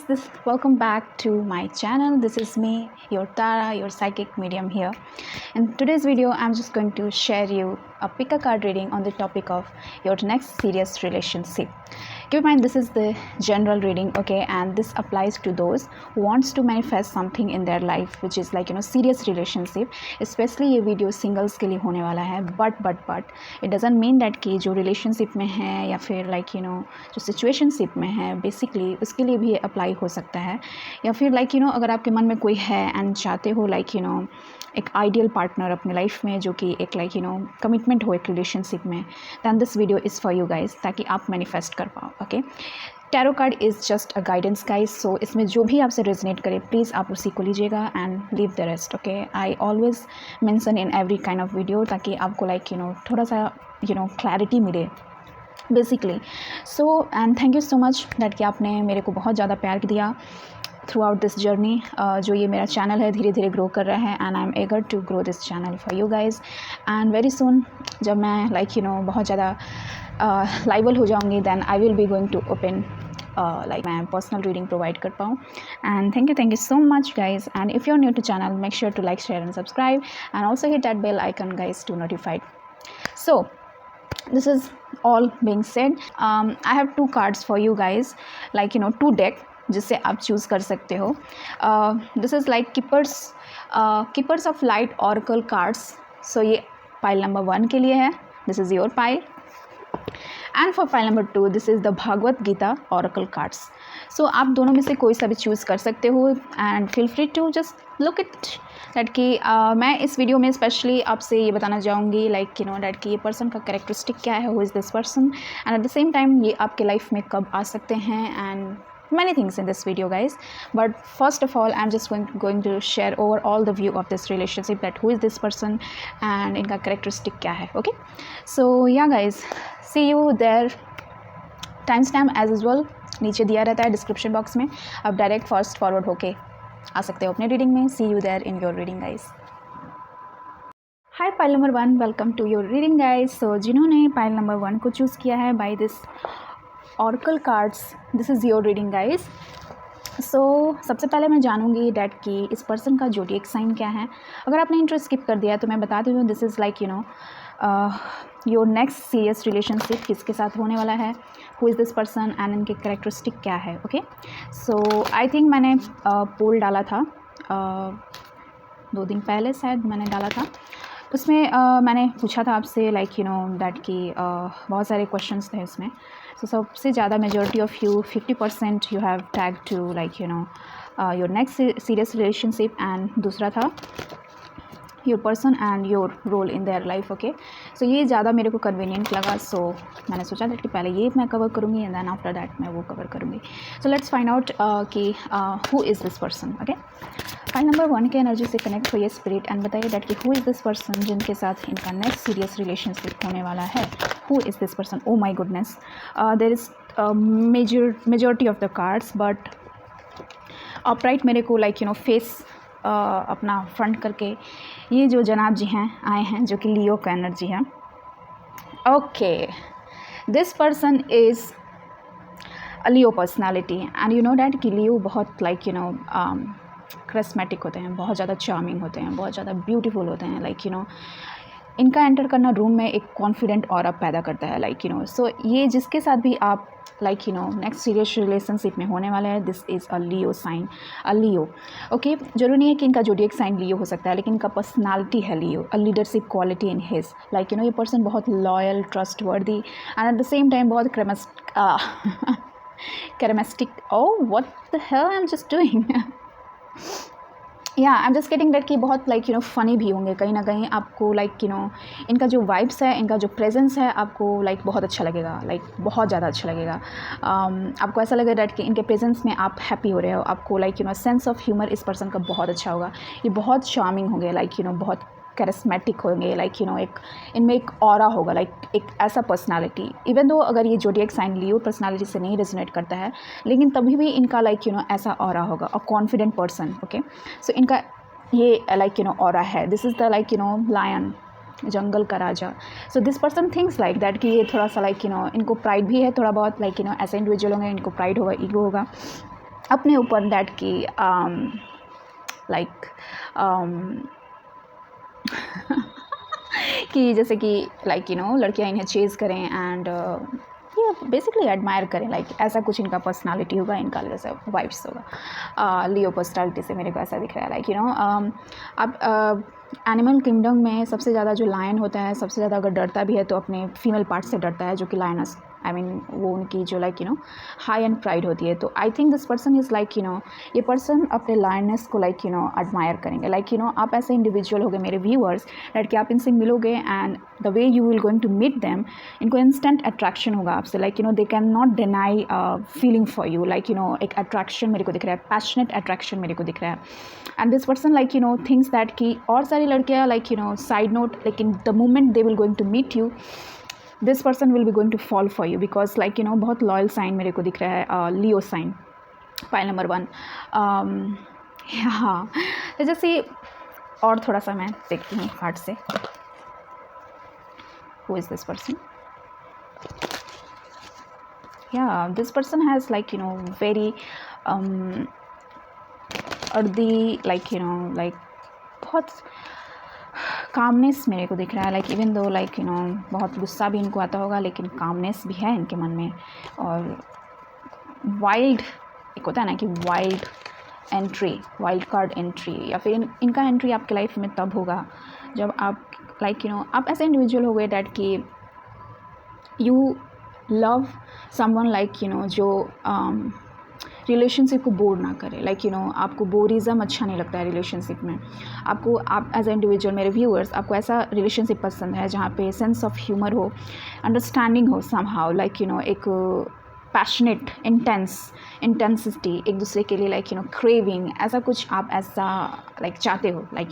guys, welcome back to my channel. This is me, your Tara, your psychic medium here. In today's video, I'm just going to share you a pick a card reading on the topic of your next serious relationship. Keep in mind, this is the general reading, okay, and this applies to those who wants to manifest something in their life which is like serious relationship. Especially ये video singles के लिए होने वाला है, but it doesn't mean that कि जो relationship में है या फिर जो सिचुएशनशिप में है बेसिकली उसके लिए भी अप्लाई हो सकता है, या फिर अगर आपके मन में कोई है एंड चाहते हो एक आइडियल पार्टनर अपने लाइफ में जो कि एक कमिटमेंट हो एक रिलेशनशिप में, then this video is for you guys, ताकि आप मैनिफेस्ट कर पाओ. Okay, tarot card is just a guidance guys, so इसमें जो भी आपसे रेजोनेट करे प्लीज़ आप उसी को लीजिएगा and leave the rest. Okay, I always mention in every kind of video ताकि आपको थोड़ा सा क्लैरिटी मिले basically. So and thank you so much that कि आपने मेरे को बहुत ज़्यादा प्यार दिया थ्रू आउट दिस जर्नी. जो ये मेरा चैनल है धीरे धीरे ग्रो कर रहा है and I am eager to grow this channel for you guys. And very soon जब मैं बहुत ज़्यादा लाइबल हो जाऊँगी then I will be going to open मैं पर्सनल रीडिंग प्रोवाइड कर पाऊँ. And thank you so much guys. And if you are new to channel make sure to like, share and subscribe and also hit that bell icon guys to notified. So this is all being said, I have two cards for you guys, two deck जिससे आप choose कर सकते हो. This is like keepers of light oracle cards. So ये pile number 1 के लिए है, this is your pile. And for pile number 2 this is the Bhagavad Gita oracle cards. So आप दोनों में से कोई सा भी चूज़ कर सकते हो and feel free to just look it that कि मैं इस वीडियो में स्पेशली आपसे ये बताना चाहूँगी दैट कि ये पर्सन का कैरेक्टरिस्टिक क्या है, who is this person, and at the same time ये आपके लाइफ में कब आ सकते हैं, and many things in this video guys. But first of all I'm just going to share over all the view of this relationship, that who is this person and इनका characteristic क्या है. Okay, so yeah guys, see you there. Time stamp as usual नीचे दिया रहता है description box में, आप direct fast forward होके आ सकते हो अपने रीडिंग में. See you there in your reading guys. Hi pile number 1, welcome to your reading guys. So जिन्होंने पाइल नंबर 1 को चूज़ किया है by this oracle cards, this is your reading guys. So सबसे पहले मैं जानूंगी डैट कि इस पर्सन का जोडिएक साइन क्या है. अगर आपने इंट्रो स्किप कर दिया तो मैं बता दूँ, this is your next serious relationship किसके साथ होने वाला है, who is this person and इनके कैरेक्टरिस्टिक क्या है. ओके, सो आई थिंक मैंने पोल डाला था 2 दिन पहले शायद मैंने डाला था. उसमें मैंने पूछा था आपसे दैट कि बहुत सारे क्वेश्चंस थे उसमें. सो सबसे ज़्यादा majority of you 50% you have tag to your next serious relationship, and दूसरा था your person and your role in their life. Okay, so ये ज़्यादा मेरे को कन्वीनियंट लगा, सो मैंने सोचा था कि पहले ये मैं कवर करूँगी एंड देन आफ्टर दैट मैं वो कवर करूँगी. सो लेट्स फाइंड आउट कि who is this person. Okay, file number 1 के एनर्जी से कनेक्ट होइए स्पिरिट एंड बताइए दैट कि हु इज़ दिस पर्सन जिनके साथ इनका नेक्स्ट सीरियस रिलेशनशिप होने वाला है. Who is this person. Oh my goodness, there is majority of the cards, but upright मेरे को फेस अपना फ्रंट करके ये जो जनाब जी हैं आए हैं जो कि लियो का एनर्जी है. Okay, this person is a Leo personality and you know that कि लियो बहुत करिस्मेटिक होते हैं, बहुत ज़्यादा चार्मिंग होते हैं, बहुत ज़्यादा ब्यूटीफुल होते हैं. इनका एंटर करना रूम में एक कॉन्फिडेंट ऑरा पैदा करता है. सो ये जिसके साथ भी आप नेक्स्ट सीरियस रिलेशनशिप में होने वाला है, this is a Leo sign, a Leo. Okay, जरूरी नहीं है कि इनका जोडिएक साइन लियो हो सकता है, लेकिन इनका पर्सनालिटी है Leo, a leadership quality in his ये पर्सन बहुत loyal, trustworthy and at the same time बहुत charismatic. Oh what the hell I am just doing. या I am just getting that कि बहुत फ़नी भी होंगे कहीं ना कहीं. आपको इनका जो वाइब्स है, इनका जो प्रेजेंस है, आपको बहुत अच्छा लगेगा, बहुत ज़्यादा अच्छा लगेगा. आपको ऐसा लगेगा दैट कि इनके प्रेजेंस में आप हैप्पी हो रहे हो. आपको सेंस ऑफ ह्यूमर इस पर्सन का बहुत अच्छा होगा. ये बहुत चार्मिंग होंगे, बहुत कैरिस्मेटिक होंगे, एक इनमें एक ऑरा होगा, एक ऐसा पर्सनालिटी. इवन दो अगर ये जोडिएक साइन लियो पर्सनालिटी से नहीं रेजोनेट करता है, लेकिन तभी भी इनका ऐसा ऑरा होगा, a confident person. Okay, so इनका ये ऑरा है. दिस इज़ द लायन, जंगल का राजा. So this person thinks like that कि ये थोड़ा सा इनको प्राइड भी है थोड़ा बहुत, ऐसे इंडिविजुअल होंगे इनको प्राइड होगा, ईगो होगा. अपने ऊपर दैट की लाइक कि जैसे कि लाइक लड़कियां इन्हें चेज़ करें एंड ये बेसिकली एडमायर करें, लाइक ऐसा कुछ इनका पर्सनालिटी होगा, इनका जैसे वाइब्स होगा लियो पर्सनालिटी से मेरे को ऐसा दिख रहा है। लाइक अब एनिमल किंगडम में सबसे ज़्यादा जो लायन होता है, सबसे ज़्यादा अगर डरता भी है तो अपने फीमेल पार्ट से डरता है, जो कि लायनस वो उनकी जो लाइक हाई एंड प्राइड होती है। तो आई think this person is like ये पर्सन अपने लायनेस को लाइक एडमायर करेंगे। लाइक आप ऐसे इंडिविजुअल हो गए मेरे व्यूअर्स दैट कि आप इनसे मिलोगे and the way you will going to meet them, इनको इंस्टेंट अट्रैक्शन होगा आपसे। Like they can not deny feeling for you. Like एक अट्रैक्शन मेरे को दिख रहा है, पैशनेट अट्रैक्शन मेरे को दिख रहा है। And this person like thinks that कि और सारी लड़कियाँ लाइक साइड नोट, लेकिन the moment they will going to meet you this person will be going to fall for you, because like बहुत लॉयल साइन मेरे को दिख रहा है, लियो साइन, पाइल नंबर 1। हाँ, तो जैसे और थोड़ा सा मैं देखती हूँ कार्ड से, हु इज़ दिस पर्सन। या this person has like very earthy like like बहुत कामनेस मेरे को दिख रहा है। लाइक इवन दो लाइक बहुत गुस्सा भी इनको आता होगा, लेकिन कामनेस भी है इनके मन में। और वाइल्ड, एक होता है ना कि wild entry, wild card entry, या फिर इनका एंट्री आपके लाइफ में तब होगा जब आप लाइक आप ऐसे इंडिविजुअल हो गए डैट कि यू लव समवन लाइक जो रिलेशनशिप को बोर ना करे। लाइक आपको बोरिज़म अच्छा नहीं लगता है रिलेशनशिप में। आपको, आप एज ए इंडिविजुअल मेरे व्यूअर्स, आपको ऐसा रिलेशनशिप पसंद है जहाँ पे सेंस ऑफ ह्यूमर हो, अंडरस्टैंडिंग हो समहाउ, लाइक एक पैशनेट इंटेंसिटी एक दूसरे के लिए, लाइक क्रेविंग, ऐसा कुछ आप ऐसा लाइक चाहते हो, like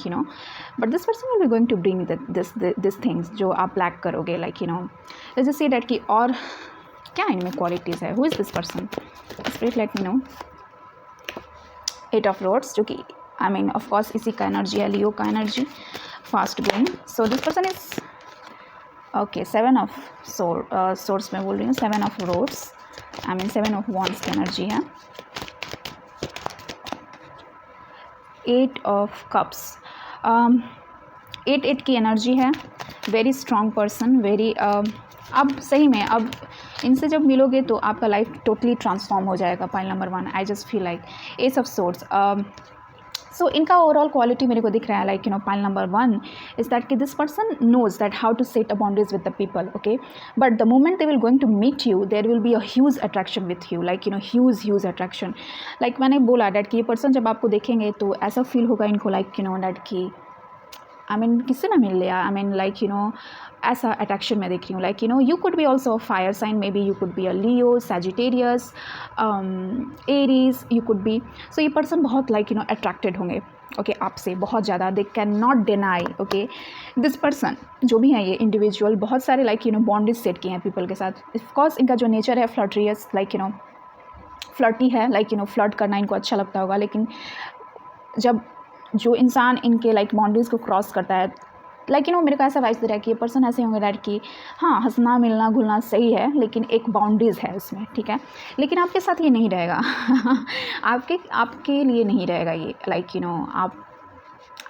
but this person will be going to bring this things जो आप लैक करोगे। Like let's just say that कि और क्या इनमें क्वालिटीज़ है। Who is this person? Spirit let me know. 8 of rods, जो कि आई मीन ऑफ कोर्स इसी का एनर्जी है, लियो का energy, fast going. So this person is okay. 7 of swords में बोल रही हूँ, 7 of rods, I mean 7 of wands की एनर्जी है। 8 ऑफ कप्स, 8 की एनर्जी है। वेरी स्ट्रॉन्ग पर्सन, वेरी अब सही में अब इनसे जब मिलोगे तो आपका लाइफ टोटली ट्रांसफॉर्म हो जाएगा। Pile number 1, I just feel like ace of swords. So इनका ओवरऑल क्वालिटी मेरे को दिख रहा है, like pile number 1 is that कि this person knows that how to set a boundaries with the people, okay, but the moment they will going to meet you there will be a huge attraction with you, like huge attraction. Like मैंने बोला that कि ये person जब आपको देखेंगे तो ऐसा feel होगा इनको, लाइक डैट कि आई मीन किससे ना मिल लिया, आई मीन लाइक ऐसा अट्रैक्शन मैं देख रही हूँ। Like you could be also fire sign, maybe you could be a Leo, Sagittarius, Aries, you could be. So ये पर्सन बहुत लाइक अट्रैक्टेड होंगे, ओके, आपसे बहुत ज़्यादा। दे can not deny, okay, this person जो भी है ये इंडिविजुअल बहुत सारे लाइक बॉन्डेज सेट किए हैं पीपल के साथ। ऑफकोर्स इनका जो नेचर है फ्लर्टियस, लाइक फ्लर्टी है, लाइक फ्लर्ट करना इनको अच्छा लगता होगा। लेकिन जब जो इंसान इनके लाइक बाउंड्रीज़ को क्रॉस करता है, लाइक मेरे को ऐसा वाइस दे रहा है कि ये पर्सन ऐसे होंगे डैट कि हाँ, हंसना मिलना घुलना सही है, लेकिन एक बाउंड्रीज़ है उसमें, ठीक है। लेकिन आपके साथ ये नहीं रहेगा आपके लिए नहीं रहेगा ये, लाइक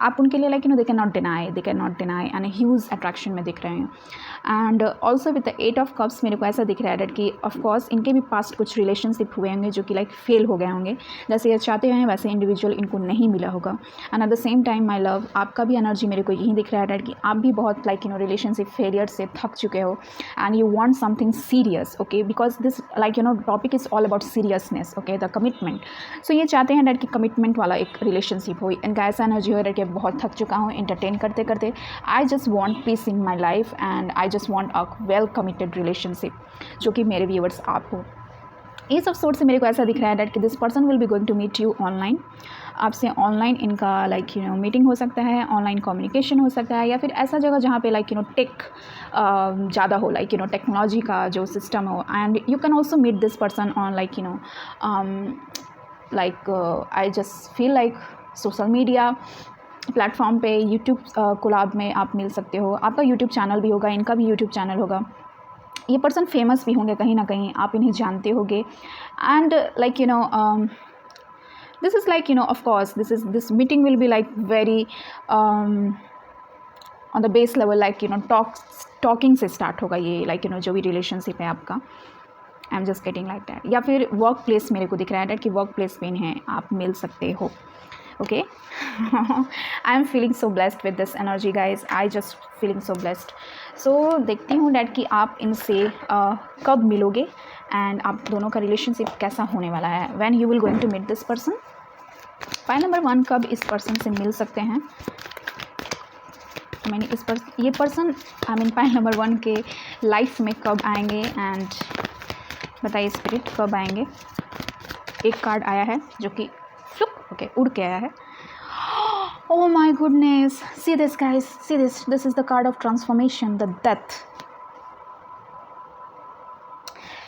आप उनके लिए like they can not deny and huge attraction में दिख रहे हैं। And also with the 8 of cups मेरे को ऐसा दिख रहा है डैट कि ऑफकोर्स इनके भी पास्ट कुछ रिलेशनशिप हुए होंगे जो कि लाइक फेल हो गए होंगे, जैसे ये चाहते हैं वैसे इंडिविजुअल इनको नहीं मिला होगा। And at the same time my love, आपका भी एनर्जी मेरे को यही दिख रहा है डैट कि आप भी बहुत लाइक रिलेशनशिप फेलियर से थक चुके हो and you want something serious, okay, because this like topic is all about seriousness, okay, the commitment. So ये चाहते हैं डैट कि कमिटमेंट वाला एक रिलेशनशिप हो। इनका ऐसा एनर्जी हो डैट कि बहुत थक चुका हूँ एंटरटेन करते करते, I just want piece in my life and I just want a well committed relationship, जो कि मेरे व्यूअर्स आप हो। ये सब सोर्स से मेरे को ऐसा दिख रहा है डैट कि this person will be going to meet you online. आपसे ऑनलाइन इनका लाइक मीटिंग हो सकता है, ऑनलाइन कम्युनिकेशन हो सकता है, या फिर ऐसा जगह जहाँ पे लाइक टेक ज़्यादा हो, लाइक टेक्नोलॉजी का जो सिस्टम हो। And you can also meet this person on like I just feel like social media platform पे, यूट्यूब कोलैब में आप मिल सकते हो। आपका यूट्यूब चैनल भी होगा, इनका भी यूट्यूब चैनल होगा। ये पर्सन फेमस भी होंगे कहीं ना कहीं, आप इन्हें जानते होंगे। And like This is like, of course, this meeting will be like very on the base level, like talking से start होगा ये, like जो भी relationship है आपका. I'm just getting like that. या फिर वर्क प्लेस मेरे को दिख रहा है कि वर्क प्लेस में है, आप मिल सकते हो. Okay, I am feeling so blessed with this energy guys. I just feeling so blessed. So देखती हूँ डैट कि आप इनसे कब मिलोगे एंड आप दोनों का रिलेशनशिप कैसा होने वाला है. When you will going to meet this person. Point number 1, कब इस पर्सन से मिल सकते हैं. मैंने ये पर्सन पॉइंट नंबर 1 के लाइफ में कब आएंगे एंड बताइए स्पिरिट कब आएंगे. एक कार्ड आया है जो कि ओके उड़ के आया है. Oh my goodness, see this guys, see this is the card of transformation, the death.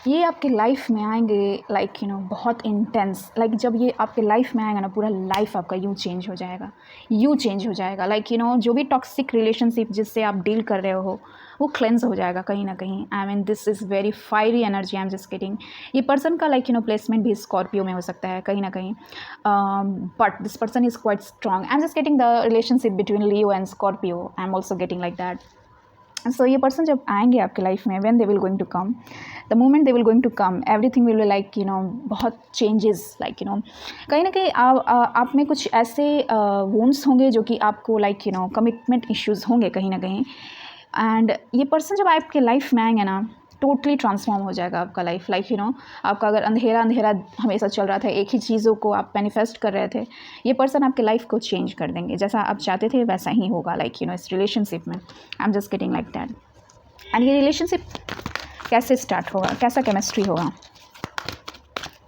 ये आपके लाइफ में आएंगे लाइक बहुत इंटेंस. लाइक जब ये आपके लाइफ में आएगा ना, पूरा लाइफ आपका यूँ चेंज हो जाएगा. लाइक जो भी टॉक्सिक रिलेशनशिप जिससे आप डील कर रहे हो वो क्लेंस हो जाएगा कहीं ना कहीं. This is very fiery energy. I am just getting. ये पर्सन का लाइक प्लेसमेंट भी स्कॉर्पियो में हो सकता है कहीं ना कहीं, but this person is quite strong. I am just getting the relationship between Leo and Scorpio. I am also getting like that. So ये पर्सन जब आएंगे आपके लाइफ में, when they will going to come, the moment they will going to come, everything will be like बहुत changes. Like कहीं ना कहीं आप में कुछ ऐसे वोन्स होंगे जो कि आपको लाइक कमिटमेंट इश्यूज़ होंगे कहीं ना कहीं. एंड ये पर्सन जब आपके लाइफ में आएंगे ना, टोटली ट्रांसफॉर्म हो जाएगा आपका लाइफ. लाइक आपका अगर अंधेरा हमेशा चल रहा था, एक ही चीज़ों को आप मैनिफेस्ट कर रहे थे, ये पर्सन आपके लाइफ को चेंज कर देंगे. जैसा आप चाहते थे वैसा ही होगा लाइक इस रिलेशनशिप में. I am just getting like that. And ये रिलेशनशिप कैसे स्टार्ट होगा, कैसा केमिस्ट्री होगा.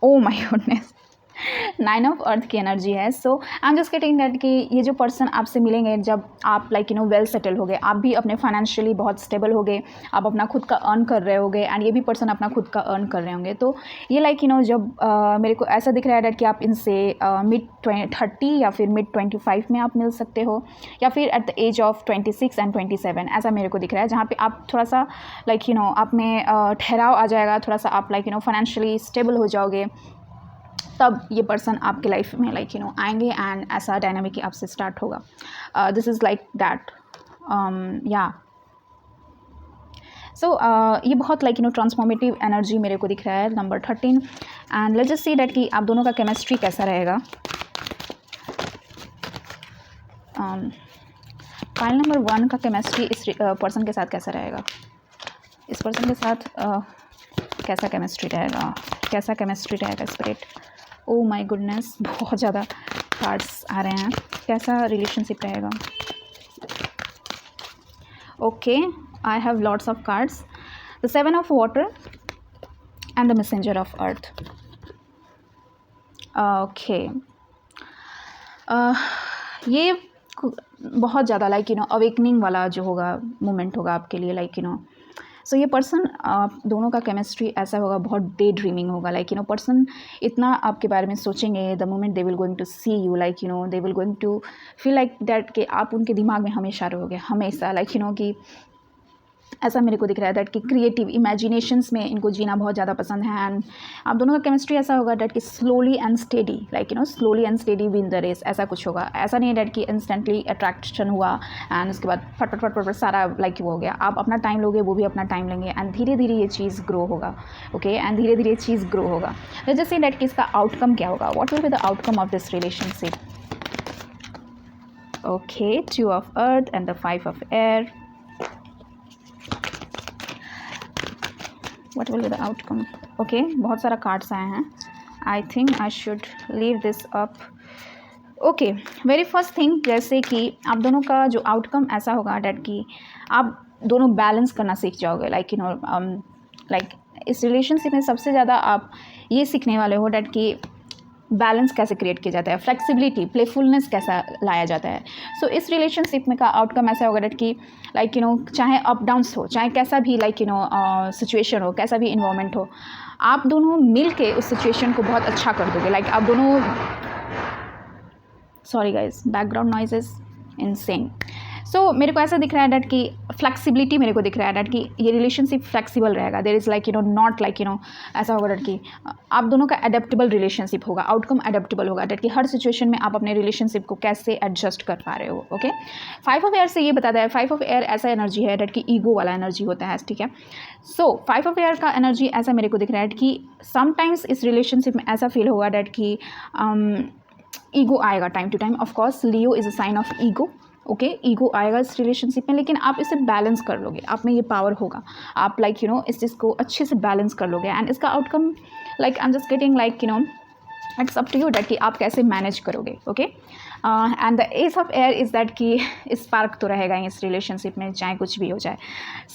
Oh my goodness, 9 of earth की एनर्जी है. So I am just getting that कि ये जो पर्सन आपसे मिलेंगे जब आप लाइक वेल सेटल हो गए, आप भी अपने फाइनेंशियली बहुत स्टेबल हो गए, आप अपना खुद का अर्न कर रहे होगे एंड ये भी पर्सन अपना खुद का अर्न कर रहे होंगे. तो ये लाइक जब मेरे को ऐसा दिख रहा है डैट कि आप इनसे मिड 30 या फिर मिड 25 में आप मिल सकते हो, या फिर at the age of 26 and 27, ऐसा मेरे को दिख रहा है, जहाँ पे आप थोड़ा सा लाइक आप में ठहराव आ जाएगा, थोड़ा सा आप लाइक फाइनेंशियली स्टेबल हो जाओगे. तब ये पर्सन आपके लाइफ में लाइक आएंगे एंड ऐसा डायनामिक आपसे स्टार्ट होगा. This is like that. या सो ये बहुत लाइक ट्रांसफॉर्मेटिव एनर्जी मेरे को दिख रहा है number 13. And let's just see that कि आप दोनों का केमिस्ट्री कैसा रहेगा. फाइल नंबर 1 का केमिस्ट्री इस पर्सन के साथ कैसा रहेगा. इस पर्सन के साथ कैसा केमिस्ट्री रहेगा स्पिरिट. ओ माय गुडनेस, बहुत ज़्यादा कार्ड्स आ रहे हैं. कैसा रिलेशनशिप रहेगा. Okay, I have lots of cards. The 7 of water and the messenger of earth. Okay, ये बहुत ज़्यादा लाइक अवेकनिंग वाला जो होगा मोमेंट होगा आपके लिए. लाइक सो ये पर्सन दोनों का केमिस्ट्री ऐसा होगा, बहुत डे ड्रीमिंग होगा. लाइक पर्सन इतना आपके बारे में सोचेंगे, the moment they will going to see you, like they will going to feel like that कि आप उनके दिमाग में हमेशा रहोगे, हमेशा. लाइक कि ऐसा मेरे को दिख रहा है दैट कि क्रिएटिव इमेजिनेशंस में इनको जीना बहुत ज़्यादा पसंद है. एंड आप दोनों का केमिस्ट्री ऐसा होगा दैट कि slowly and steady, like slowly and steady win the race, ऐसा कुछ होगा. ऐसा नहीं है दैट कि इंस्टेंटली अट्रैक्शन हुआ एंड उसके बाद फट सारा लाइक वो हो गया. आप अपना टाइम लोगे, वो भी अपना टाइम लेंगे एंड धीरे धीरे ये चीज़ ग्रो होगा. ओके, एंड धीरे धीरे ये चीज़ ग्रो होगा. लेट्स सी दैट कि इसका आउटकम क्या होगा. What will be the outcome of this relationship. Okay, 2 of earth and the 5 of air. What will be the outcome? Okay, बहुत सारा कार्ड्स आए हैं. I think I should leave this up. Okay, very first thing, जैसे कि आप दोनों का जो आउटकम ऐसा होगा डैट कि आप दोनों बैलेंस करना सीख जाओगे. लाइक लाइक इस रिलेशनशिप में सबसे ज़्यादा आप ये सीखने वाले हो डैट कि बैलेंस कैसे क्रिएट किया जाता है, फ्लेक्सिबिलिटी, प्लेफुलनेस कैसा लाया जाता है. सो इस रिलेशनशिप में का आउटकम ऐसा होगा डैट कि लाइक चाहे अप डाउन्स हो, चाहे कैसा भी लाइक सिचुएशन हो, कैसा भी इन्वायरमेंट हो, आप दोनों मिल के उस सिचुएशन को बहुत अच्छा कर दोगे. लाइक आप दोनों, sorry guys, background noise is insane. So मेरे को ऐसा दिख रहा है डैट कि फ्लेक्सिबिलिटी मेरे को दिख रहा है डैट कि ये रिलेशनशिप फ्लेक्सिबल रहेगा. There is like not like ऐसा होगा डैट कि आप दोनों का एडेप्टेबल रिलेशनशिप होगा, आउटकम एडेप्टेबल होगा डैट कि हर सिचुएशन में आप अपने रिलेशनशिप को कैसे एडजस्ट कर पा रहे हो. ओके, 5 ऑफ एयर से ये बताता है, 5 ऑफ एयर ऐसा एनर्जी है डैट कि ईगो वाला एनर्जी होता है. ठीक है, सो 5 ऑफ एयर का एनर्जी ऐसा मेरे को दिख रहा है कि समटाइम्स इस रिलेशनशिप में ऐसा फील होगा डैट कि ईगो आएगा time to time. Of course Leo is a sign of ego. Okay, ego आएगा इस रिलेशनशिप में, लेकिन आप इसे बैलेंस कर लोगे, आप में ये पावर होगा, आप लाइक इस चीज़ को अच्छे से बैलेंस कर लोगे. एंड इसका outcome like I am just getting like it's up to you that कि आप कैसे मैनेज करोगे. Okay, and the ace of air is that कि स्पार्क तो रहेगा इस रिलेशनशिप में, चाहे कुछ भी हो जाए.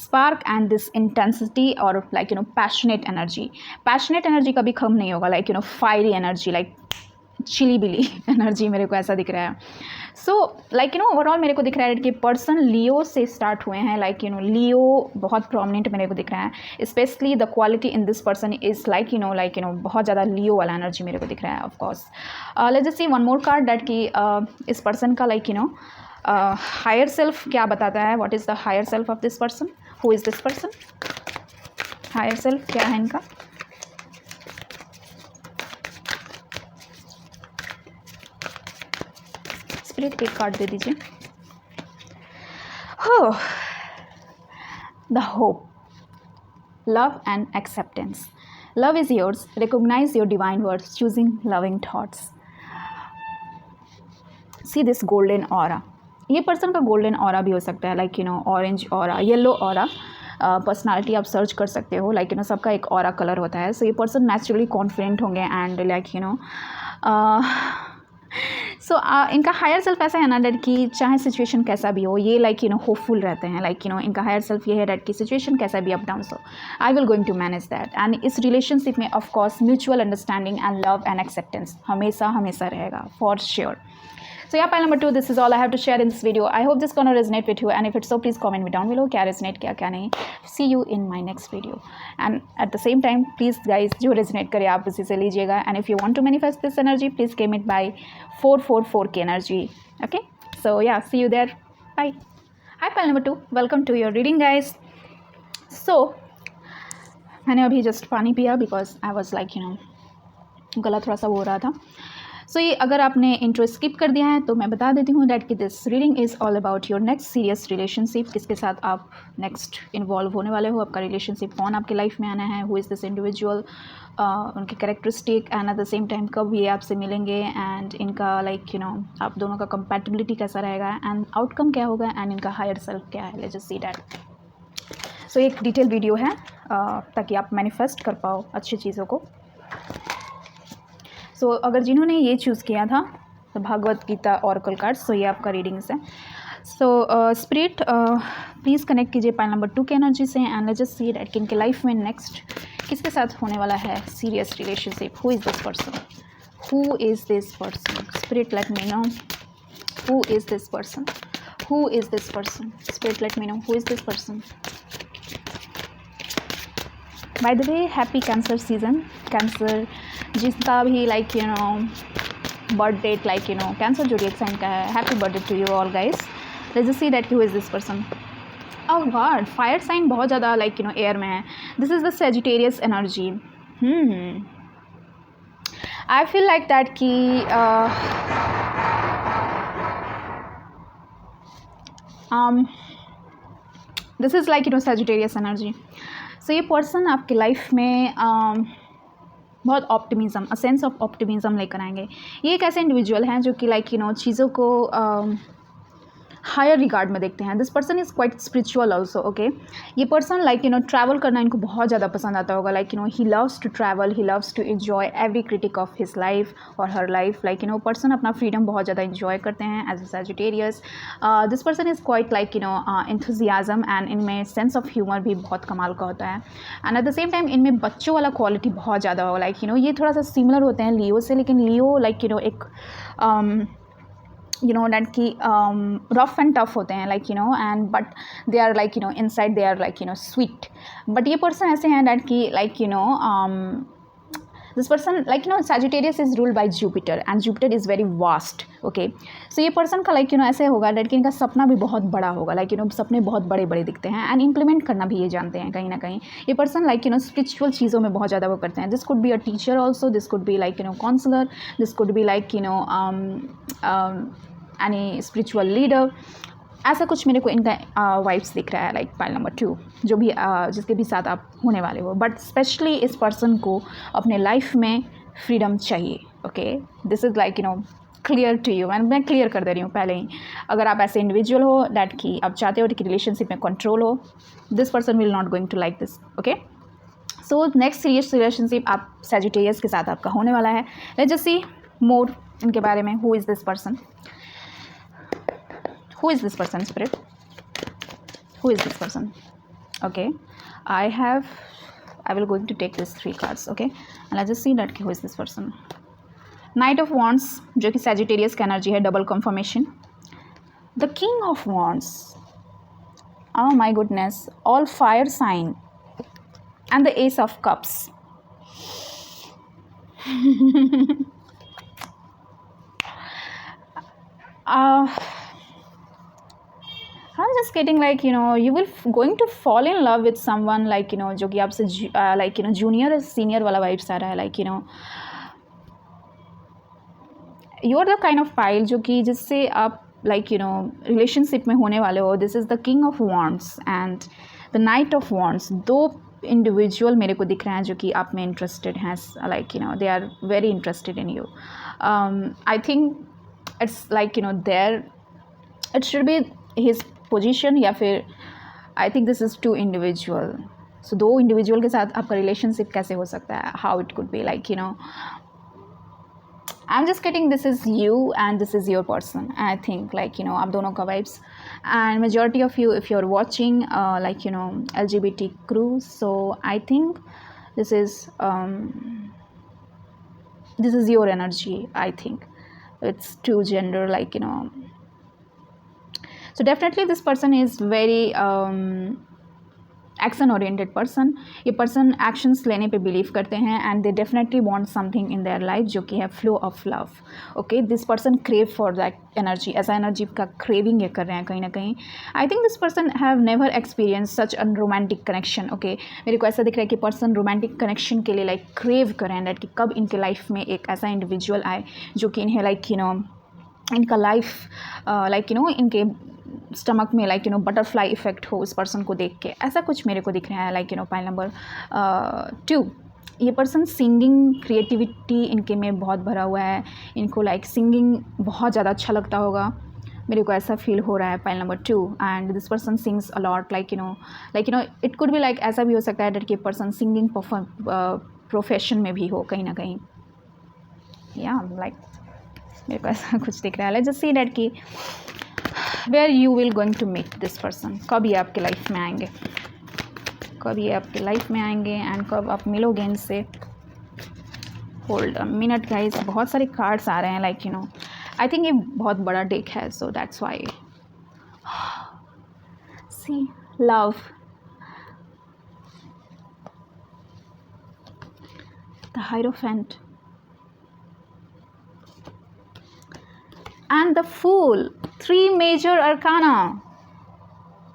स्पार्क एंड दिस इंटेंसिटी और like passionate energy. Passionate energy कभी कम नहीं होगा, like fiery energy, like chilly billy energy मेरे को ऐसा दिख रहा है. सो लाइक ओवरऑल मेरे को दिख रहा है कि पर्सन लियो से स्टार्ट हुए हैं. लाइक लियो बहुत प्रोमिनेंट मेरे को दिख रहा है. Specially the quality in this person is like बहुत ज़्यादा लियो वाला एनर्जी मेरे को दिख रहा है. Of course let's just C one more card that कि इस पर्सन का लाइक हायर सेल्फ क्या बताता है. What is the higher self of this person? Who is this person? Higher self क्या है इनका? स्पिरिट एक कार्ड दे दीजिए. हो the hope, love and acceptance. Love is yours, recognize your divine words, choosing loving thoughts. See this golden aura. ये person का golden aura भी हो सकता है, like orange aura, yellow aura. Personality आप सर्च कर सकते हो, लाइक सबका एक ऑरा कलर होता है. सो ये पर्सन नेचुरली कॉन्फिडेंट होंगे एंड लाइक सो इनका हायर सेल्फ ऐसा है ना डैट कि चाहे सिचुएशन कैसा भी हो, ये लाइक होपफुल रहते हैं. लाइक इनका हायर सेल्फ ये है डैट कि सिचुएशन कैसा भी अप डाउन हो, I will going to manage that. And इस रिलेशनशिप में of course mutual understanding and love and acceptance हमेशा हमेशा रहेगा, for sure. So yeah, pile number 2, this is all I have to share in this video. I hope this gonna resonate with you, and if it's so, please comment me down below क्या resonate क्या नहीं. See you in my next video. And at the same time, please guys, जो resonate करे आप उसी से लीजिएगा. And if you want to manifest this energy, please claim it by 444K energy. Okay? So yeah, see you there. Bye. Hi pile number 2, welcome to your reading guys. So मैंने अभी just पानी पिया because I was like गला थोड़ा सा हो रहा था. सो ये अगर आपने इंट्रो स्किप कर दिया है तो मैं बता देती हूँ डैट कि this reading is all about your next serious relationship. किसके साथ आप नेक्स्ट इन्वॉल्व होने वाले हो, आपका रिलेशनशिप कौन आपके लाइफ में आना है, हु इज़ दिस इंडिविजुअल, उनकी characteristic, and at the same time कब ये आपसे मिलेंगे, एंड इनका लाइक आप दोनों का कंपैटिबिलिटी कैसा रहेगा, एंड आउटकम क्या होगा, एंड इनका हायर सेल्फ क्या है. Let's just see that. So एक डिटेल वीडियो है ताकि आप मैनिफेस्ट कर पाओ अच्छी चीज़ों को. सो अगर जिन्होंने ये चूज़ किया था तो Bhagavat Gita oracle cards, so ये आपका रीडिंग्स है. सो स्पिरिट प्लीज़ कनेक्ट कीजिए पाइल नंबर 2 के एनर्जी से, and let's just see that कि इनके लाइफ में नेक्स्ट किसके साथ होने वाला है serious relationship. Who is this person? Who is this person? Spirit let me know. Who is this person? Who is this person? Spirit let me know. Who is this person? By the way, happy cancer season. Cancer जिसका भी like birth date like cancer zodiac sign का है, happy birthday to you all guys. Let's just see that who is this person. Oh god, fire sign बहुत ज़्यादा like air में है. This is the Sagittarius energy. I feel like that कि this is like Sagittarius energy. So ये person आपके life में बहुत optimism, a sense of optimism लेकर आएंगे. ये एक ऐसे इंडिविजुअल हैं जो कि लाइक चीज़ों को हायर रिगार्ड में देखते हैं. This person is quite spiritual also. Okay, ये पर्सन लाइक ट्रैवल करना इनको बहुत ज़्यादा पसंद आता होगा. Like he loves to travel, he loves to enjoy every critic of his life और हर लाइफ. लाइक पर्सन अपना फ्रीडम बहुत ज़्यादा इन्जॉय करते हैं as a Sagittarius. This person is quite like enthusiasm, and इनमें सेंस ऑफ ह्यूमर भी बहुत कमाल का होता है. And at the same time इनमें बच्चों वाला क्वालिटी बहुत ज़्यादा होगा. लाइक ये थोड़ा सा सिमिलर होते हैं लियो से, लेकिन लियो लाइक एक that कि rough and tough होते हैं like and but they are like inside they are like sweet. but ये person ऐसे हैं that कि like this person like Sagittarius is ruled by Jupiter and Jupiter is very vast. Okay, so ये person का like ऐसे होगा कि इनका सपना भी बहुत बड़ा होगा. लाइक सपने बहुत बड़े बड़े दिखते हैं एंड इम्प्लीमेंट करना भी ये जानते हैं कहीं ना कहीं. ये पर्सन लाइक स्पिरिचुअल चीज़ों में बहुत ज़्यादा वो करते हैं. This could be a teacher also, this could be like counsellor, this could be like any spiritual leader. ऐसा कुछ मेरे को इनका वाइब्स दिख रहा है लाइक पाइल नंबर 2, जो भी जिसके भी साथ आप होने वाले हो. बट स्पेशली इस पर्सन को अपने लाइफ में फ्रीडम चाहिए. Okay, this is like clear to you. मैं क्लियर कर दे रही हूँ पहले ही. अगर आप ऐसे इंडिविजुअल हो डैट कि आप चाहते हो कि रिलेशनशिप में कंट्रोल हो, this person will not going to like this. Okay, so next serious relationship आप Sagittarius के साथ आपका होने वाला है. लेट्स जस्ट सी मोर इनके बारे में. Who is this person? Who is this person, spirit? Who is this person? Okay, I will going to take these 3 cards. Okay, and let's just see that who is this person. Knight of Wands, जो कि Sagittarius का energy है, double confirmation. The King of Wands, oh my goodness, all fire sign, and the Ace of Cups. I'm just getting like you will going to fall in love with someone like जो कि आपसे like junior और senior वाला vibes आ रहा है. like you are the kind of pile जो कि जिससे आप like रिलेशनशिप में होने वाले हो. This is the king of wands and the night of wands. 2 individual मेरे को दिख रहे हैं जो कि आप में इंटरेस्टेड हैं. Like they are very interested in you. I think it's like there it should be his position या फिर I think this is 2 individual. So 2 individual के साथ आपका रिलेशनशिप कैसे हो सकता है? How it could be like I am just getting this is you and this is your person. I think like आप दोनों का vibes and majority of you if you are watching like LGBT crew. So I think this is your energy. I think it's 2 gender like so definitely this person is very action oriented person. ये person actions लेने पे believe करते हैं and they definitely want something in their life जो कि है flow of love. Okay, this person crave for that energy. ऐसा energy का क्रेविंग ये कर रहे हैं कहीं ना कहीं. आई think this person have never experience such a romantic connection. Okay, मेरे को ऐसा दिख रहा है कि पर्सन रोमांटिक कनेक्शन के लिए लाइक क्रेव कर रहे हैं दैट कि कब इनके लाइफ में एक ऐसा इंडिविजुअल आए जो कि इन्हें लाइक इनका लाइफ लाइक इनके स्टमक में लाइक बटरफ्लाई इफेक्ट हो उस पर्सन को देख के. ऐसा कुछ मेरे को दिख रहा है लाइक पाइल नंबर 2. ये पर्सन सिंगिंग क्रिएटिविटी इनके में बहुत भरा हुआ है. इनको लाइक सिंगिंग बहुत ज़्यादा अच्छा लगता होगा. मेरे को ऐसा फील हो रहा है pile number 2. And this person sings a lot like it could be like ऐसा भी हो सकता है डेट कि पर्सन सिंगिंग प्रोफेशन में भी हो कहीं ना कहीं. या लाइक मेरे को ऐसा कुछ दिख रहा है. लेट्स जस्ट सी दैट कि where you will going to meet this person. कब ये आपके लाइफ में आएंगे, कब ये आपके लाइफ में आएंगे एंड कब आप मिलोगे इनसे. होल्ड अ मिनट गाइस, बहुत सारे कार्ड्स आ रहे हैं लाइक आई थिंक ये बहुत बड़ा डेक है. So that's why. See love, the hierophant and the Fool. 3 major arcana.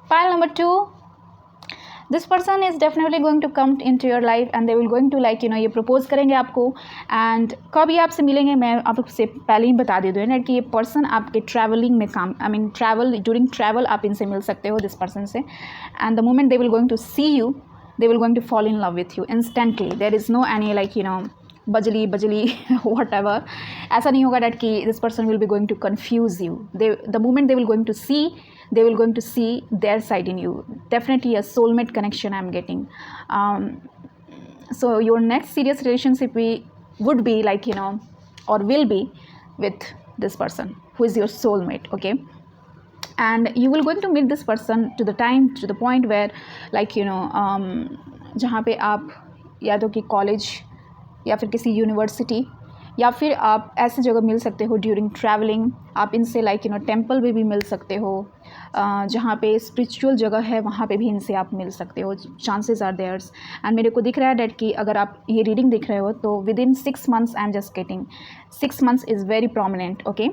Pile number 2. This person is definitely going to come into your life and they will going to like ये propose करेंगे आपको. and कब ये आपसे मिलेंगे मैं आपसे पहले ही बता दे दूँ कि ये पर्सन आपके ट्रैवलिंग में काम ड्यूरिंग ट्रैवल आप इनसे मिल सकते हो दिस पर्सन से. and the moment they will going to see you, they will going to fall in love with you instantly. there is no any like बजली whatever. ऐसा नहीं होगा that कि this person will be going to confuse you. The moment they will going to see, they will going to see their side in you. Definitely a soulmate connection I'm getting. So your next serious relationship would be like or will be with this person who is your soulmate. Okay, and you will going to meet this person to the point where like जहाँ पे आप या तो कि college या फिर किसी university या फिर आप ऐसी जगह मिल सकते हो ड्यूरिंग ट्रैवलिंग। आप इनसे लाइक टेम्पल में भी मिल सकते हो, जहाँ पे स्पिरिचुअल जगह है वहाँ पे भी इनसे आप मिल सकते हो, चांसेस आर देयर्स। एंड मेरे को दिख रहा है डैट कि अगर आप ये रीडिंग देख रहे हो तो within 6 months I am just getting 6 months is very prominent. Okay,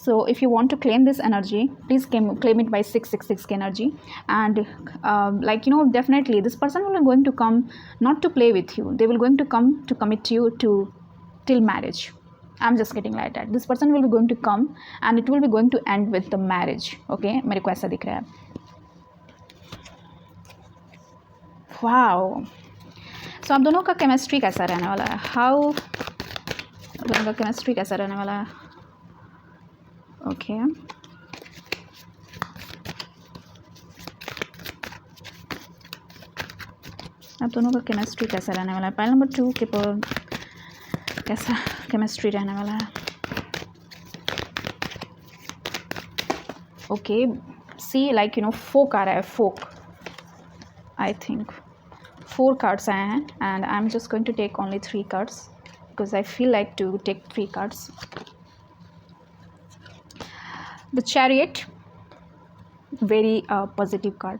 so if you want to claim this energy please claim it by 666 की energy. And definitely this person will be going to come not to play with you, they will going to come to commit you to till marriage. I'm just getting like that. This person will be going to come and it will be going to end with the marriage. Okay, मेरे को ऐसा दिख रहा है। Wow, सो आप दोनों का chemistry कैसा रहने वाला है? आप दोनों का केमिस्ट्री कैसा रहने वाला है? ओके, आप दोनों का केमिस्ट्री कैसा रहने वाला है? पाइल नंबर 2 के पर कैसा केमिस्ट्री रहने वाला है? ओके, सी लाइक फोक आ रहा है, फोक। आई थिंक 4 कार्ड्स आए हैं and I am just going to take only 3 cards because I feel like to take 3 cards. The chariot, very positive card.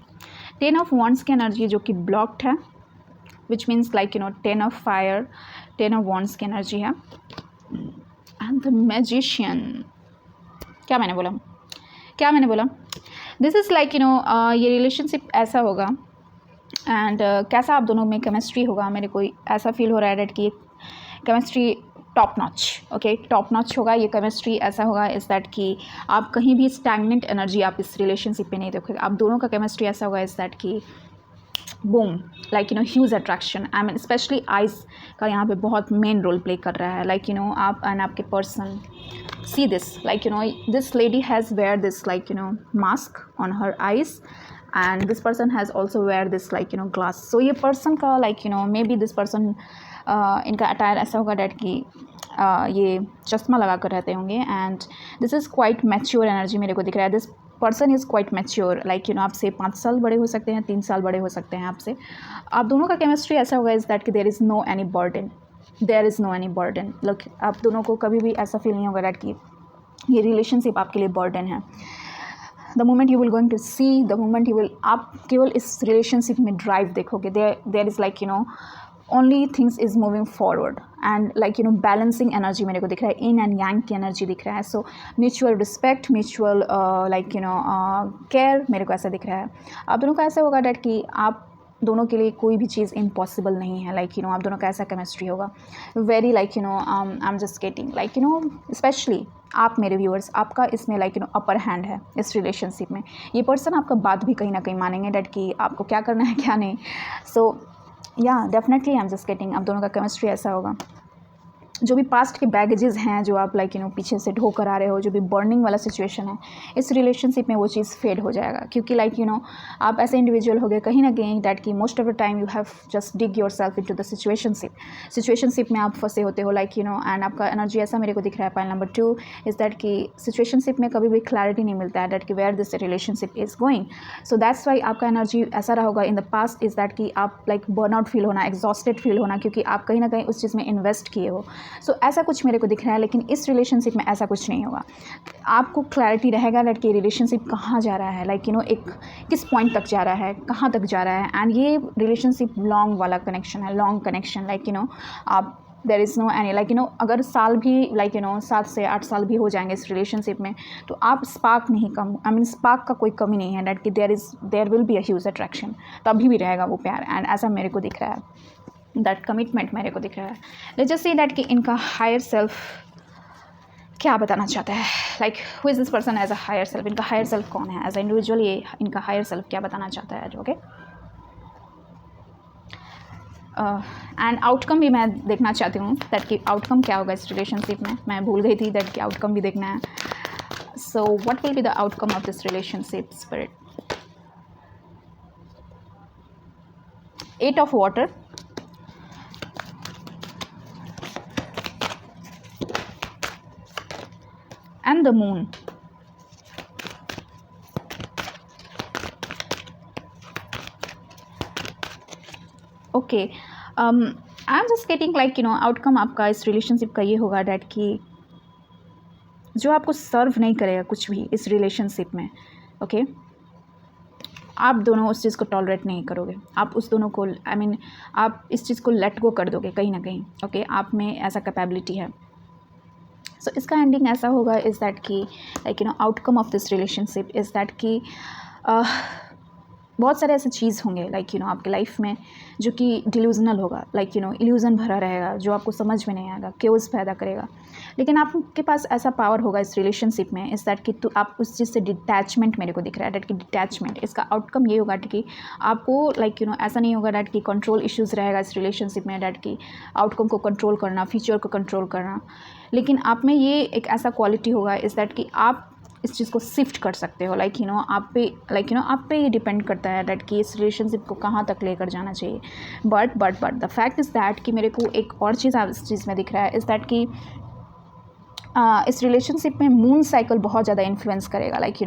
10 of wands की एनर्जी जो कि ब्लॉक्ड है, which means like 10 of fire, 10 of wands की energy है। And the magician, क्या मैंने बोला? This is like ये रिलेशनशिप ऐसा होगा एंड कैसा आप दोनों में केमिस्ट्री होगा, मेरे को ऐसा फील हो रहा है कि chemistry top notch. Okay, top notch होगा ये केमिस्ट्री। ऐसा होगा इज़ दैट कि आप कहीं भी स्टैगनेंट एनर्जी आप इस रिलेशनशिप पे नहीं देखोगे। आप दोनों का केमिस्ट्री ऐसा होगा इज़ दैट कि boom, like huge attraction. I mean specially eyes का यहाँ पे बहुत मेन रोल प्ले कर रहा है। लाइक आप एंड आपके person, see this like this lady has wear this like mask on her eyes and this person has also wear this like glass. So ये पर्सन का like maybe this person इनका attire ऐसा होगा that कि ये चश्मा लगा कर रहते होंगे and this is quite mature energy मेरे को दिख रहा है। This person is quite mature, like आपसे 5 साल बड़े हो सकते हैं, 3 साल बड़े हो सकते हैं आपसे। आप दोनों का केमिस्ट्री ऐसा होगा इज़ दैट कि there is no any burden. Look, आप दोनों को कभी भी ऐसा फील नहीं होगा डैट कि ये रिलेशनशिप आपके लिए बर्डन है। The moment you will going to see, the moment you will, आप केवल इस रिलेशनशिप में ड्राइव देखोगे। There is like only things is moving forward and like balancing energy मेरे को दिख रहा है, इन एंड यांग की एनर्जी दिख रहा है। So mutual respect, mutual like care मेरे को ऐसा दिख रहा है। आप दोनों का ऐसा होगा डैट कि आप दोनों के लिए कोई भी चीज़ इम्पॉसिबल नहीं है। लाइक आप दोनों का ऐसा केमिस्ट्री होगा very like I am just getting like specially आप मेरे व्यूअर्स, आपका इसमें लाइक अपर हैंड है इस रिलेशनशिप में। ये पर्सन आपका बात भी कहीं ना कहीं मानेंगे डैट कि आपको क्या करना है क्या नहीं। सो या definitely I am just getting आप दोनों का केमिस्ट्री ऐसा होगा। जो भी पास्ट के बैगेजेस हैं जो आप लाइक पीछे से ढो कर आ रहे हो, जो भी बर्निंग वाला सिचुएशन है, इस रिलेशनशिप में वो चीज़ फेड हो जाएगा। क्योंकि लाइक आप ऐसे इंडिविजुअल हो गए कहीं ना कहीं डैट कि most of the time you have just dig your self into the situationship में आप फंसे होते हो लाइक एंड आपका एनर्जी ऐसा मेरे को दिख रहा है। पॉइंट नंबर 2 इज़ दैट कि सिचुएशनशिप में कभी भी क्लैरिटी नहीं मिलता है डैट कि where this relationship is going. So that's why आपका एनर्जी ऐसा रहा होगा in the past is that कि आप लाइक बर्नआउट फील होना, एग्जॉस्टेड फील होना, क्योंकि आप कहीं ना कहीं उस चीज़ में इन्वेस्ट किए हो। सो ऐसा कुछ मेरे को दिख रहा है, लेकिन इस रिलेशनशिप में ऐसा कुछ नहीं होगा। आपको क्लैरिटी रहेगा दैट कि रिलेशनशिप कहाँ जा रहा है, लाइक एक किस पॉइंट तक जा रहा है, कहाँ तक जा रहा है। एंड ये रिलेशनशिप लॉन्ग वाला कनेक्शन है, लॉन्ग कनेक्शन। लाइक आप there is no any like अगर साल भी लाइक 7 से 8 साल भी हो जाएंगे इस रिलेशनशिप में, तो आप स्पार्क नहीं कम, आई मीन स्पार्क का कोई कमी नहीं है डैट कि there will be a huge attraction, तभी भी रहेगा वो प्यार। एंड ऐसा मेरे को दिख रहा है, दैट कमिटमेंट मेरे को दिख रहा है। लेट्स जस्ट सी दैट कि इनका हायर सेल्फ क्या बताना चाहता है, like who is this person as a higher self. इनका हायर सेल्फ कौन है एज अ इंडिविजुअल, ये इनका हायर सेल्फ क्या बताना चाहता है। ओके, एंड आउटकम भी मैं देखना चाहती हूँ दैट कि आउटकम क्या होगा इस रिलेशनशिप में। मैं भूल गई थी दैट कि आउटकम भी देखना है। So what will be the outcome of this relationship spirit. 8 of water, and the moon. Okay, I am just getting like outcome आपका इस रिलेशनशिप का ये होगा डैट कि जो आपको सर्व नहीं करेगा कुछ भी इस रिलेशनशिप में, ओके आप दोनों उस चीज़ को टॉलरेट नहीं करोगे, आप उस दोनों को आप इस चीज़ को लेट गो कर दोगे कहीं ना कहीं, ओके आप में ऐसा कैपेबिलिटी है। सो इसका एंडिंग ऐसा होगा इज़ दैट कि like outcome of this relationship is that कि बहुत सारे ऐसे चीज़ होंगे लाइक आपके लाइफ में जो कि डिल्यूजनल होगा, लाइक इल्यूज़न भरा रहेगा, जो आपको समझ में नहीं आएगा, केओस पैदा करेगा। लेकिन आपके पास ऐसा पावर होगा इस रिलेशनशिप में इज़ दैट कि आप उस चीज़ से डिटैचमेंट मेरे को दिख रहा है डैट कि डिटैचमेंट, इसका आउटकम ये होगा कि आपको लाइक ऐसा नहीं होगा डैट कि कंट्रोल इश्यूज़ रहेगा इस रिलेशनशिप में, डैट कि आउटकम को कंट्रोल करना, फ्यूचर को कंट्रोल करना। लेकिन आप में ये एक ऐसा क्वालिटी होगा इज़ दैट कि आप इस चीज़ को शिफ्ट कर सकते हो, लाइक आप पे आप पे ये डिपेंड करता है डैट कि इस रिलेशनशिप को कहाँ तक लेकर जाना चाहिए। But the fact is that कि मेरे को एक और चीज़ इस चीज़ में दिख रहा है इज़ दैट कि इस रिलेशनशिप में मून साइकिल बहुत ज़्यादा इन्फ्लुएंस करेगा। लाइक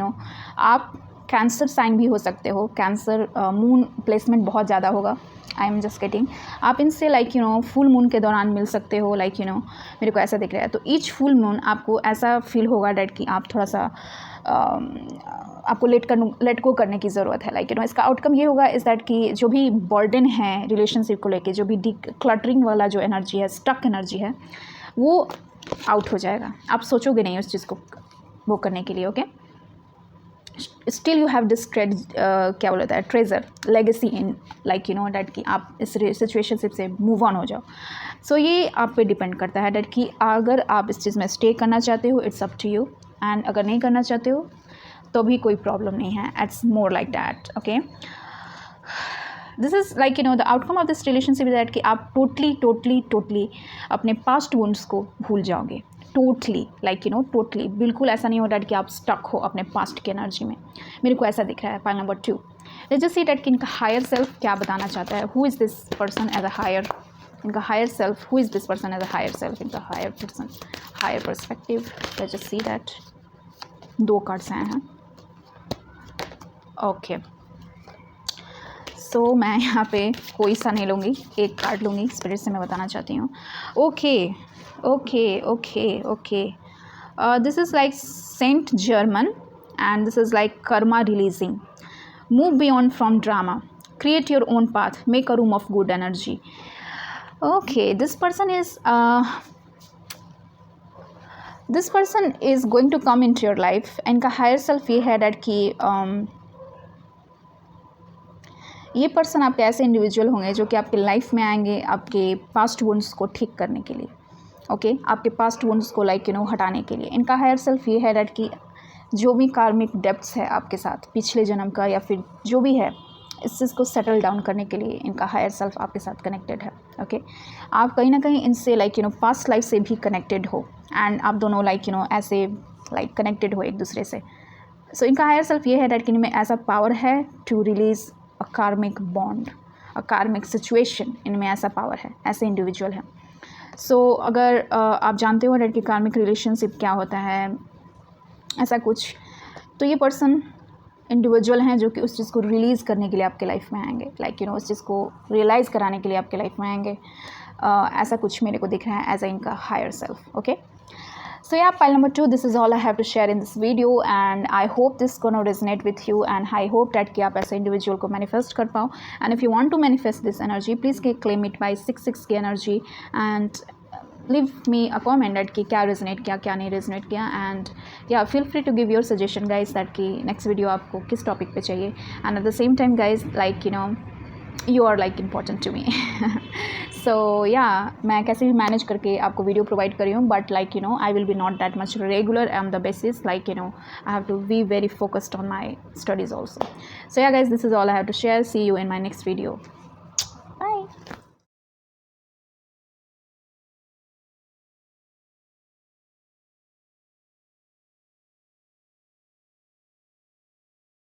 आप कैंसर साइन भी हो सकते हो, कैंसर मून प्लेसमेंट बहुत ज़्यादा होगा। आई एम जस्ट गेटिंग आप इनसे लाइक फुल मून के दौरान मिल सकते हो, लाइक मेरे को ऐसा दिख रहा है। तो ईच फुल मून आपको ऐसा फील होगा डैट कि आप थोड़ा सा आपको लेट गो करने की ज़रूरत है। लाइक इसका आउटकम ये होगा इज़ दैट कि जो भी बर्डन है रिलेशनशिप को लेके, जो भी क्लटरिंग वाला जो एनर्जी है, स्टक एनर्जी है, वो आउट हो जाएगा। आप सोचोगे नहीं उस चीज़ को वो करने के लिए, okay still you have this क्या बोलता है treasure legacy in like that कि आप इस सिचुएशनशिप से मूव ऑन हो जाओ। सो ये आप पे डिपेंड करता है डैट कि अगर आप इस चीज़ में स्टे करना चाहते हो, it's up to you, and अगर नहीं करना चाहते हो तो भी कोई प्रॉब्लम नहीं है, it's more like that, okay this is like the outcome of this relationship is that कि आप टोटली अपने पास्ट वुंड्स को भूल जाओगे, टोटली लाइक टोटली बिल्कुल ऐसा नहीं हो डैट कि आप स्टक हो अपने पास्ट की एनर्जी में। मेरे को ऐसा दिख रहा है। Pile number 2, let's just see that कि इनका हायर सेल्फ क्या बताना चाहता है, who is this person as a higher, इनका higher self, who is this person as a higher self, इनका higher person, higher perspective. Let's just see that 2 cards आए हैं, ओके सो मैं यहाँ पे कोई सा नहीं लूँगी, एक कार्ड लूँगी, स्पिरिट से मैं बताना चाहती हूँ। Okay this is like Saint Germain and this is like karma releasing, move beyond from drama, create your own path, make a room of good energy. Okay, this person is going to come into your life. इनका higher self ये है that कि ये person आपके ऐसे individual होंगे जो कि आपके लाइफ में आएंगे आपके पास्ट वुंड्स को ठीक करने के लिए, ओके आपके पास्ट वुंड्स को लाइक हटाने के लिए। इनका हायर सेल्फ ये है डैट कि जो भी कार्मिक डेप्थ्स है आपके साथ पिछले जन्म का या फिर जो भी है, इस चीज़ को सेटल डाउन करने के लिए इनका हायर सेल्फ आपके साथ कनेक्टेड है, ओके आप कहीं ना कहीं इनसे लाइक पास्ट लाइफ से भी कनेक्टेड हो, एंड आप दोनों लाइक ऐसे लाइक कनेक्टेड हो एक दूसरे से। सो इनका हायर सेल्फ ये है डैट कि इनमें ऐसा पावर है टू रिलीज अ कार्मिक बॉन्ड, अ कार्मिक सिचुएशन, इनमें ऐसा पावर है, ऐसे इंडिविजुअल है। सो अगर आप जानते हो डैट कि कार्मिक रिलेशनशिप क्या होता है, ऐसा कुछ, तो ये पर्सन इंडिविजुअल हैं जो कि उस चीज़ को रिलीज़ करने के लिए आपके लाइफ में आएंगे, लाइक उस चीज़ को रियलाइज़ कराने के लिए आपके लाइफ में आएंगे। ऐसा कुछ मेरे को दिख रहा है एज अ इनका higher self, okay so yeah, pile number 2, this is all I have to share in this video, and I hope this gonna resonate with you, and I hope that कि आप ऐसे individual को manifest कर पाओ। And if you want to manifest this energy, please claim it by 6 की energy, and leave me a comment that कि क्या resonate किया, क्या नहीं रेजोनेट किया, एंड या feel free to give your suggestion guys that कि नेक्स्ट वीडियो आपको किस टॉपिक पे चाहिए। And at the same time guys like you are like important to me so yeah, मैं कैसे भी मैनेज करके आपको वीडियो प्रोवाइड कर रही हूँ, but like I will be not that much regular on the basis, like I have to be very focused on my studies also. So yeah guys, this is all I have to share. See you in my next video.